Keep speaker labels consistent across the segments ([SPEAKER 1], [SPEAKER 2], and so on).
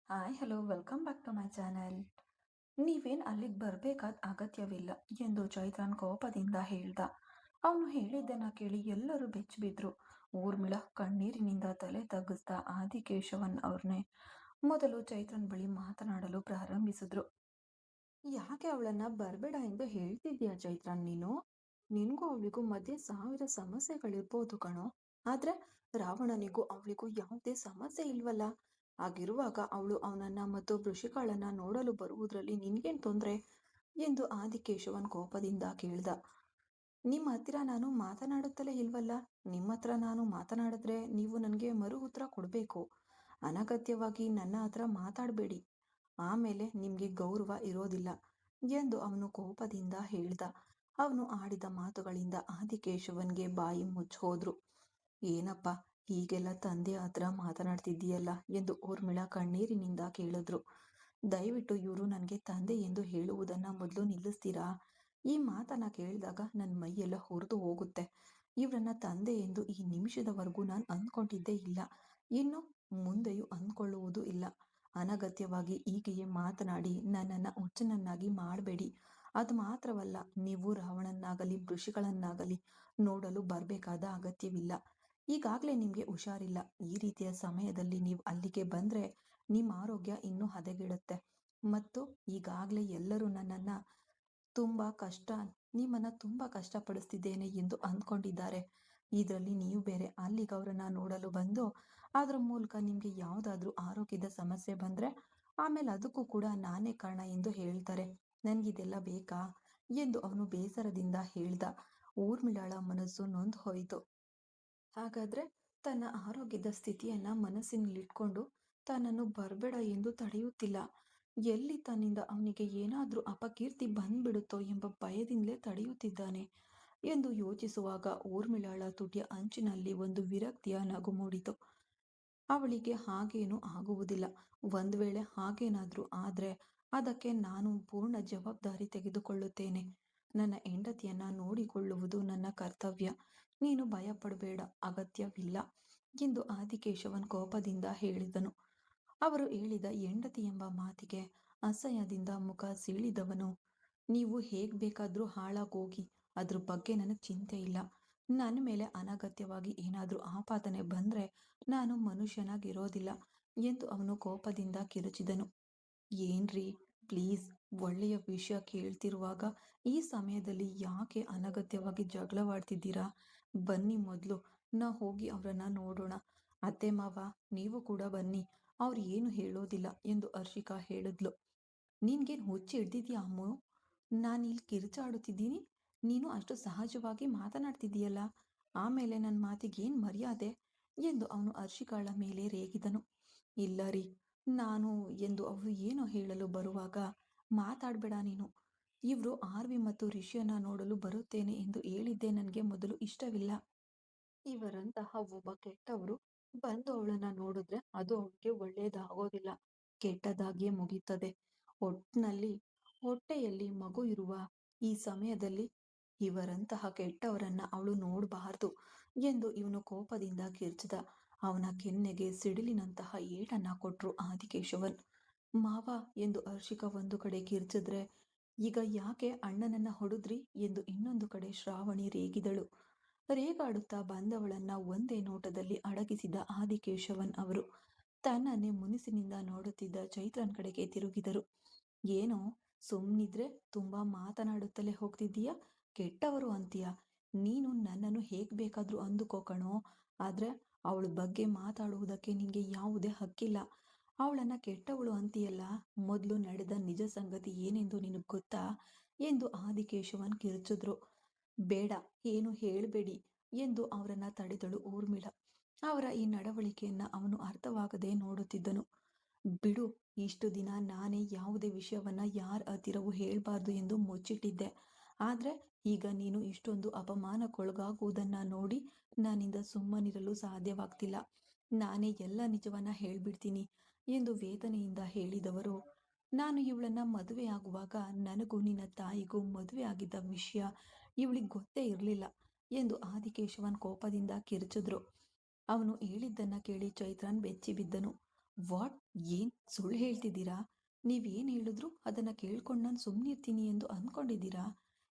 [SPEAKER 1] Hi hello welcome back to my channel. ನೀವೇನ್ ಅಲ್ಲಿಗೆ ಬರ್ಬೇಕಾದ ಅಗತ್ಯವಿಲ್ಲ ಎಂದು ಚೈತ್ರನ್ ಕೋಪದಿಂದ ಹೇಳ್ದ. ಅವನು ಹೇಳಿದ್ದನ್ನ ಕೇಳಿ ಎಲ್ಲರೂ ಬೆಚ್ಚಿಬಿದ್ರು. ಊರ್ಮಿಳಾ ಕಣ್ಣೀರಿನಿಂದ ತಲೆ ತಗ್ಗಿಸ್ದ ಆದಿಕೇಶವನ್ ಅವ್ರನ್ನೇ ಮೊದಲು ಚೈತ್ರನ್ ಬಳಿ ಮಾತನಾಡಲು ಪ್ರಾರಂಭಿಸಿದ್ರು. ಯಾಕೆ ಅವಳನ್ನ ಬರ್ಬೇಡ ಎಂದು ಹೇಳ್ತಿದ್ಯಾ ಚೈತ್ರನ್ ನೀನು? ನಿನ್ಗೂ ಅವಳಿಗೂ ಮಧ್ಯೆ ಸಾವಿರ ಸಮಸ್ಯೆಗಳಿರ್ಬೋದು ಕಣೋ. ಆದ್ರೆ ರಾವಣನಿಗೂ ಅವಳಿಗೂ ಯಾವುದೇ ಸಮಸ್ಯೆ ಇಲ್ವಲ್ಲ. ಹಾಗಿರುವಾಗ ಅವಳು ಅವನನ್ನ ಮತ್ತು ವೃಷಿಗಳನ್ನ ನೋಡಲು ಬರುವುದರಲ್ಲಿ ನಿನ್ಗೇನ್ ತೊಂದ್ರೆ ಎಂದು ಆದಿಕೇಶವನ್ ಕೋಪದಿಂದ ಕೇಳ್ದ. ನಿಮ್ಮ ಹತ್ತಿರ ನಾನು ಮಾತನಾಡುತ್ತಲೇ ಇಲ್ವಲ್ಲ. ನಿಮ್ಮ ಹತ್ರ ನಾನು ಮಾತನಾಡಿದ್ರೆ ನೀವು ನನಗೆ ಮರು ಉತ್ತರ ಕೊಡ್ಬೇಕು. ಅನಗತ್ಯವಾಗಿ ನನ್ನ ಹತ್ರ ಮಾತಾಡಬೇಡಿ. ಆಮೇಲೆ ನಿಮ್ಗೆ ಗೌರವ ಇರೋದಿಲ್ಲ ಎಂದು ಅವನು ಕೋಪದಿಂದ ಹೇಳ್ದ. ಅವನು ಆಡಿದ ಮಾತುಗಳಿಂದ ಆದಿಕೇಶವನ್ಗೆ ಬಾಯಿ ಮುಚ್ಚೋದ್ರು. ಏನಪ್ಪ, ಹೀಗೆಲ್ಲ ತಂದೆ ಹತ್ರ ಮಾತನಾಡ್ತಿದ್ದೀಯಲ್ಲ ಎಂದು ಊರ್ಮಿಳಾ ಕಣ್ಣೀರಿನಿಂದ ಕೇಳಿದ್ರು. ದಯವಿಟ್ಟು ಇವರು ನನಗೆ ತಂದೆ ಎಂದು ಹೇಳುವುದನ್ನ ಮೊದಲು ನಿಲ್ಲಿಸ್ತೀರಾ? ಈ ಮಾತನ್ನ ಕೇಳಿದಾಗ ನನ್ನ ಮೈಯೆಲ್ಲ ಹುರಿದು ಹೋಗುತ್ತೆ. ಇವ್ರನ್ನ ತಂದೆ ಎಂದು ಈ ನಿಮಿಷದವರೆಗೂ ನಾನು ಅಂದ್ಕೊಂಡಿದ್ದೇ ಇಲ್ಲ. ಇನ್ನು ಮುಂದೆಯೂ ಅಂದ್ಕೊಳ್ಳುವುದೂ ಇಲ್ಲ. ಅನಗತ್ಯವಾಗಿ ಹೀಗೆಯೇ ಮಾತನಾಡಿ ನನ್ನನ್ನ ಹುಚ್ಚನನ್ನಾಗಿ ಮಾಡಬೇಡಿ. ಅದು ಮಾತ್ರವಲ್ಲ, ನೀವು ರಾವಣನ್ನಾಗಲಿ ಋಷಿಗಳನ್ನಾಗಲಿ ನೋಡಲು ಬರಬೇಕಾದ ಅಗತ್ಯವಿಲ್ಲ. ಈಗಾಗಲೇ ನಿಮ್ಗೆ ಹುಷಾರಿಲ್ಲ. ಈ ರೀತಿಯ ಸಮಯದಲ್ಲಿ ನೀವು ಅಲ್ಲಿಗೆ ಬಂದ್ರೆ ನಿಮ್ಮ ಆರೋಗ್ಯ ಇನ್ನೂ ಹದಗೆಡುತ್ತೆ. ಮತ್ತು ಈಗಾಗಲೇ ಎಲ್ಲರೂ ನಿಮ್ಮನ್ನ ತುಂಬಾ ಕಷ್ಟಪಡಿಸ್ತಿದ್ದೇನೆ ಎಂದು ಅಂದ್ಕೊಂಡಿದ್ದಾರೆ. ಇದರಲ್ಲಿ ನೀವು ಬೇರೆ. ಅಲ್ಲಿಗೆ ಅವರನ್ನ ನೋಡಲು ಬಂದು ಅದ್ರ ಮೂಲಕ ನಿಮ್ಗೆ ಯಾವುದಾದ್ರೂ ಆರೋಗ್ಯದ ಸಮಸ್ಯೆ ಬಂದ್ರೆ ಆಮೇಲೆ ಅದಕ್ಕೂ ಕೂಡ ನಾನೇ ಕಾರಣ ಎಂದು ಹೇಳ್ತಾರೆ. ನನ್ಗಿದೆಲ್ಲ ಬೇಕಾ ಎಂದು ಅವನು ಬೇಸರದಿಂದ ಹೇಳ್ದ. ಊರ್ಮಿಳಾಳ ಮನಸ್ಸು ನೊಂದು ಹೋಯಿತು. ಹಾಗಾದ್ರೆ ತನ್ನ ಆರೋಗ್ಯದ ಸ್ಥಿತಿಯನ್ನ ಮನಸ್ಸಿನಲ್ಲಿಟ್ಕೊಂಡು ತನ್ನನ್ನು ಬರ್ಬೇಡ ಎಂದು ತಡೆಯುತ್ತಿಲ್ಲ. ಎಲ್ಲಿ ತನ್ನಿಂದ ಅವನಿಗೆ ಏನಾದ್ರೂ ಅಪಕೀರ್ತಿ ಬಂದ್ಬಿಡುತ್ತೋ ಎಂಬ ಭಯದಿಂದಲೇ ತಡೆಯುತ್ತಿದ್ದಾನೆ ಎಂದು ಯೋಚಿಸುವಾಗ ಊರ್ಮಿಳಾಳ ತುಟಿಯ ಅಂಚಿನಲ್ಲಿ ಒಂದು ವಿರಕ್ತಿಯ ನಗು ಮೂಡಿತು. ಅವಳಿಗೆ ಹಾಗೇನೂ ಆಗುವುದಿಲ್ಲ. ಒಂದ್ ವೇಳೆ ಹಾಗೇನಾದ್ರೂ ಆದ್ರೆ ಅದಕ್ಕೆ ನಾನು ಪೂರ್ಣ ಜವಾಬ್ದಾರಿ ತೆಗೆದುಕೊಳ್ಳುತ್ತೇನೆ. ನನ್ನ ಹೆಂಡತಿಯನ್ನ ನೋಡಿಕೊಳ್ಳುವುದು ನನ್ನ ಕರ್ತವ್ಯ. ನೀನು ಭಯಪಡಬೇಡ, ಅಗತ್ಯವಿಲ್ಲ ಎಂದು ಆದಿಕೇಶವನ್ ಕೋಪದಿಂದ ಹೇಳಿದನು. ಅವರು ಹೇಳಿದ ಹೆಂಡತಿ ಎಂಬ ಮಾತಿಗೆ ಅಸಹ್ಯದಿಂದ ಮುಖ ಸೀಳಿದವನು, ನೀವು ಹೇಗ್ ಬೇಕಾದ್ರೂ ಹಾಳಾಗೋಗಿ, ಅದ್ರ ಬಗ್ಗೆ ನನಗೆ ಚಿಂತೆ ಇಲ್ಲ. ನನ್ನ ಮೇಲೆ ಅನಗತ್ಯವಾಗಿ ಏನಾದ್ರೂ ಆಪಾದನೆ ಬಂದ್ರೆ ನಾನು ಮನುಷ್ಯನಾಗಿರೋದಿಲ್ಲ ಎಂದು ಅವನು ಕೋಪದಿಂದ ಕಿರುಚಿದನು. ಏನ್ರಿ, ಪ್ಲೀಸ್, ಒಳ್ಳೆಯ ವಿಷಯ ಕೇಳ್ತಿರುವಾಗ ಈ ಸಮಯದಲ್ಲಿ ಯಾಕೆ ಅನಗತ್ಯವಾಗಿ ಜಗಳವಾಡ್ತಿದ್ದೀರಾ? ಬನ್ನಿ, ಮೊದಲು ನಾ ಹೋಗಿ ಅವರನ್ನ ನೋಡೋಣ. ಅತ್ತೆ ಮಾವ, ನೀವು ಕೂಡ ಬನ್ನಿ, ಅವ್ರು ಏನು ಹೇಳೋದಿಲ್ಲ ಎಂದು ಹರ್ಷಿಕಾ ಹೇಳಿದ್ಲು. ನಿನ್ಗೇನು ಹುಚ್ಚಿ ಹಿಡ್ದಿದ್ಯಾ ಅಮ್ಮು? ನಾನಿಲ್ಲಿ ಕಿರ್ಚಾಡುತ್ತಿದ್ದೀನಿ, ನೀನು ಅಷ್ಟು ಸಹಜವಾಗಿ ಮಾತನಾಡ್ತಿದ್ದೀಯಲ್ಲ. ಆಮೇಲೆ ನನ್ನ ಮಾತಿಗೇನು ಮರ್ಯಾದೆ ಎಂದು ಅವನು ಹರ್ಷಿಕಾಳ ಮೇಲೆ ರೇಗಿದನು. ಇಲ್ಲ ರೀ, ನಾನು ಎಂದು ಅವರು ಏನೋ ಹೇಳಲು ಬರುವಾಗ, ಮಾತಾಡ್ಬೇಡ ನೀನು. ಇವರು ಆರ್ವಿ ಮತ್ತು ರಿಷಿಯನ್ನ ನೋಡಲು ಬರುತ್ತೇನೆ ಎಂದು ಹೇಳಿದ್ದೆ ನನಗೆ ಮೊದಲು ಇಷ್ಟವಿಲ್ಲ. ಇವರಂತಹ ಒಬ್ಬ ಕೆಟ್ಟವರು ಬಂದು ಅವಳನ್ನ ನೋಡಿದ್ರೆ ಅದು ಅವಳಿಗೆ ಒಳ್ಳೇದಾಗೋದಿಲ್ಲ, ಕೆಟ್ಟದಾಗಿಯೇ ಮುಗೀತದೆ. ಒಟ್ನಲ್ಲಿ ಹೊಟ್ಟೆಯಲ್ಲಿ ಮಗು ಇರುವ ಈ ಸಮಯದಲ್ಲಿ ಇವರಂತಹ ಕೆಟ್ಟವರನ್ನ ಅವಳು ನೋಡಬಾರ್ದು ಎಂದು ಇವನು ಕೋಪದಿಂದ ಕಿರ್ಚಿದ. ಅವನ ಕೆನ್ನೆಗೆ ಸಿಡಿಲಿನಂತಹ ಏಟನ್ನ ಕೊಟ್ರು ಆದಿಕೇಶವನ್. ಮಾವ ಎಂದು ಹರ್ಷಿಕಾ ಒಂದು ಕಡೆ ಕಿರ್ಚಿದ್ರೆ, ಈಗ ಯಾಕೆ ಅಣ್ಣನನ್ನ ಹೊಡೆದ್ರಿ ಎಂದು ಇನ್ನೊಂದು ಕಡೆ ಶ್ರಾವಣಿ ರೇಗಿದಳು. ರೇಗಾಡುತ್ತಾ ಬಂದವಳನ್ನ ಒಂದೇ ನೋಟದಲ್ಲಿ ಅಡಗಿಸಿದ ಆದಿಕೇಶವನ್ ಅವರು ತನ್ನನ್ನೇ ಮುನಿಸಿನಿಂದ ನೋಡುತ್ತಿದ್ದ ಚೈತ್ರನ್ ಕಡೆಗೆ ತಿರುಗಿದರು. ಏನೋ ಸುಮ್ನಿದ್ರೆ ತುಂಬಾ ಮಾತನಾಡುತ್ತಲೇ ಹೋಗ್ತಿದ್ದೀಯಾ? ಕೆಟ್ಟವರು ಅಂತೀಯ? ನೀನು ನನ್ನನ್ನು ಹೇಗ್ ಬೇಕಾದ್ರೂ ಅಂದುಕೋ ಕಣೋ. ಆದ್ರೆ ಅವಳ ಬಗ್ಗೆ ಮಾತಾಡುವುದಕ್ಕೆ ನಿನ್ಗೆ ಯಾವುದೇ ಹಕ್ಕಿಲ್ಲ. ಅವಳನ್ನ ಕೆಟ್ಟವಳು ಅಂತೀಯಲ್ಲ, ಮೊದಲು ನಡೆದ ನಿಜ ಸಂಗತಿ ಏನೆಂದು ನಿನಗ್ ಗೊತ್ತಾ ಎಂದು ಆದಿಕೇಶವನ್ ಕಿರುಚಿದ್ರು. ಬೇಡ, ಏನು ಹೇಳ್ಬೇಡಿ ಎಂದು ಅವರನ್ನ ತಡೆದಳು ಊರ್ಮಿಳ. ಅವರ ಈ ನಡವಳಿಕೆಯನ್ನ ಅವನು ಅರ್ಥವಾಗದೆ ನೋಡುತ್ತಿದ್ದನು. ಬಿಡು, ಇಷ್ಟು ದಿನ ನಾನೇ ಯಾವುದೇ ವಿಷಯವನ್ನ ಯಾರ ಹತ್ತಿರವೂ ಹೇಳ್ಬಾರ್ದು ಎಂದು ಮುಚ್ಚಿಟ್ಟಿದ್ದೆ. ಆದ್ರೆ ಈಗ ನೀನು ಇಷ್ಟೊಂದು ಅಪಮಾನಕ್ಕೊಳಗಾಗುವುದನ್ನ ನೋಡಿ ನನ್ನಿಂದ ಸುಮ್ಮನಿರಲು ಸಾಧ್ಯವಾಗ್ತಿಲ್ಲ. ನಾನೇ ಎಲ್ಲ ನಿಜವನ್ನ ಹೇಳ್ಬಿಡ್ತೀನಿ ಎಂದು ವೇದನೆಯಿಂದ ಹೇಳಿದವರು, ನಾನು ಇವಳನ್ನ ಮದುವೆ ಆಗುವಾಗ ನನಗೂ ನಿನ್ನ ತಾಯಿಗೂ ಮದುವೆ ಆಗಿದ್ದ ವಿಷಯ ಇವಳಿಗೆ ಗೊತ್ತೇ ಇರಲಿಲ್ಲ ಎಂದು ಆದಿಕೇಶವನ್ ಕೋಪದಿಂದ ಕಿರುಚಿದ್ರು. ಅವನು ಹೇಳಿದ್ದನ್ನ ಕೇಳಿ ಚೈತ್ರನ್ ಬೆಚ್ಚಿ ಬಿದ್ದನು. ವಾಟ್? ಏನ್ ಸುಳ್ಳು ಹೇಳ್ತಿದ್ದೀರಾ? ನೀವೇನ್ ಹೇಳಿದ್ರು ಅದನ್ನ ಕೇಳ್ಕೊಂಡು ನಾನು ಸುಮ್ಮನಿರ್ತೀನಿ ಎಂದು ಅಂದ್ಕೊಂಡಿದ್ದೀರಾ?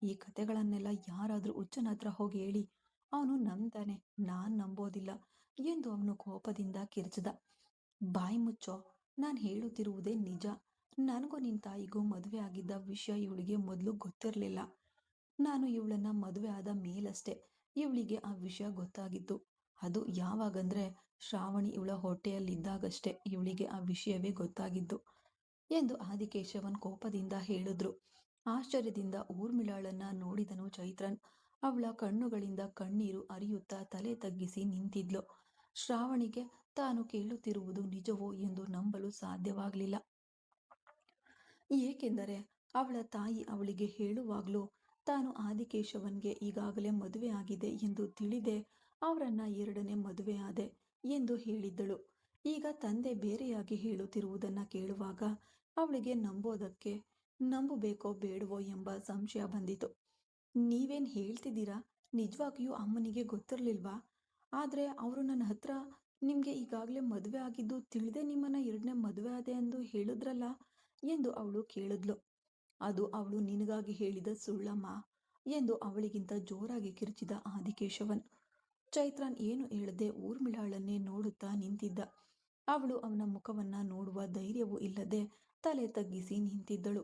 [SPEAKER 1] ಈ ಕತೆಗಳನ್ನೆಲ್ಲ ಯಾರಾದ್ರೂ ಹುಚ್ಚನ ಹತ್ರ ಹೋಗಿ ಹೇಳಿ, ಅವನು ನಂಬ್ತಾನೆ, ನಾನ್ ನಂಬೋದಿಲ್ಲ ಎಂದು ಅವನು ಕೋಪದಿಂದ ಕಿರ್ಚಿದ. ಬಾಯಿ ಮುಚ್ಚೋ, ನಾನು ಹೇಳುತ್ತಿರುವುದೇ ನಿಜ. ನನಗೂ ನಿನ್ ತಾಯಿಗೂ ಮದುವೆ ಆಗಿದ್ದ ವಿಷಯ ಇವಳಿಗೆ ಮೊದಲು ಗೊತ್ತಿರಲಿಲ್ಲ. ನಾನು ಇವಳನ್ನ ಮದುವೆ ಆದ ಮೇಲಷ್ಟೇ ಇವಳಿಗೆ ಆ ವಿಷಯ ಗೊತ್ತಾಗಿದ್ದು. ಅದು ಯಾವಾಗಂದ್ರೆ ಶ್ರಾವಣಿ ಇವಳ ಹೊಟ್ಟೆಯಲ್ಲಿದ್ದಾಗಷ್ಟೇ ಇವಳಿಗೆ ಆ ವಿಷಯವೇ ಗೊತ್ತಾಗಿದ್ದು ಎಂದು ಆದಿಕೇಶವನ್ ಕೋಪದಿಂದ ಹೇಳಿದ್ರು. ಆಶ್ಚರ್ಯದಿಂದ ಊರ್ಮಿಳಾಳನ್ನ ನೋಡಿದನು ಚೈತ್ರನ್. ಅವಳ ಕಣ್ಣುಗಳಿಂದ ಕಣ್ಣೀರು ಹರಿಯುತ್ತಾ ತಲೆ ತಗ್ಗಿಸಿ ನಿಂತಿದ್ಲು. ಶ್ರಾವಣಿಗೆ ತಾನು ಕೇಳುತ್ತಿರುವುದು ನಿಜವೋ ಎಂದು ನಂಬಲು ಸಾಧ್ಯವಾಗಲಿಲ್ಲ. ಏಕೆಂದರೆ ಅವಳ ತಾಯಿ ಅವಳಿಗೆ ಹೇಳುವಾಗ್ಲೂ ತಾನು ಆದಿಕೇಶವನ್ಗೆ ಈಗಾಗಲೇ ಮದುವೆ ಆಗಿದೆ ಎಂದು ತಿಳಿದೇ ಅವರನ್ನ ಎರಡನೇ ಮದುವೆ ಆದೆ ಎಂದು ಹೇಳಿದ್ದಳು. ಈಗ ತಂದೆ ಬೇರೆಯಾಗಿ ಹೇಳುತ್ತಿರುವುದನ್ನ ಕೇಳುವಾಗ ಅವಳಿಗೆ ನಂಬಬೇಕೋ ಬೇಡವೋ ಎಂಬ ಸಂಶಯ ಬಂದಿತು. ನೀವೇನ್ ಹೇಳ್ತಿದ್ದೀರಾ? ನಿಜವಾಗಿಯೂ ಅಮ್ಮನಿಗೆ ಗೊತ್ತಿರ್ಲಿಲ್ವಾ? ಆದ್ರೆ ಅವರು ನನ್ನ ಹತ್ರ ನಿಮ್ಗೆ ಈಗಾಗಲೇ ಮದುವೆ ಆಗಿದ್ದು ತಿಳಿದೇ ನಿಮ್ಮನ್ನ ಎರಡನೇ ಮದುವೆ ಆದೆ ಎಂದು ಹೇಳಿದ್ರಲ್ಲ ಎಂದು ಅವಳು ಕೇಳಿದ್ಲು. ಅದು ಅವಳು ನಿನಗಾಗಿ ಹೇಳಿದ ಸುಳ್ಳಮ್ಮ ಎಂದು ಅವಳಿಗಿಂತ ಜೋರಾಗಿ ಕಿರುಚಿದ ಆದಿಕೇಶವನ್. ಚೈತ್ರನ್ ಏನು ಹೇಳದೆ ಊರ್ಮಿಳಾಳನ್ನೇ ನೋಡುತ್ತಾ ನಿಂತಿದ್ದ. ಅವಳು ಅವನ ಮುಖವನ್ನ ನೋಡುವ ಧೈರ್ಯವೂ ಇಲ್ಲದೆ ತಲೆ ತಗ್ಗಿಸಿ ನಿಂತಿದ್ದಳು.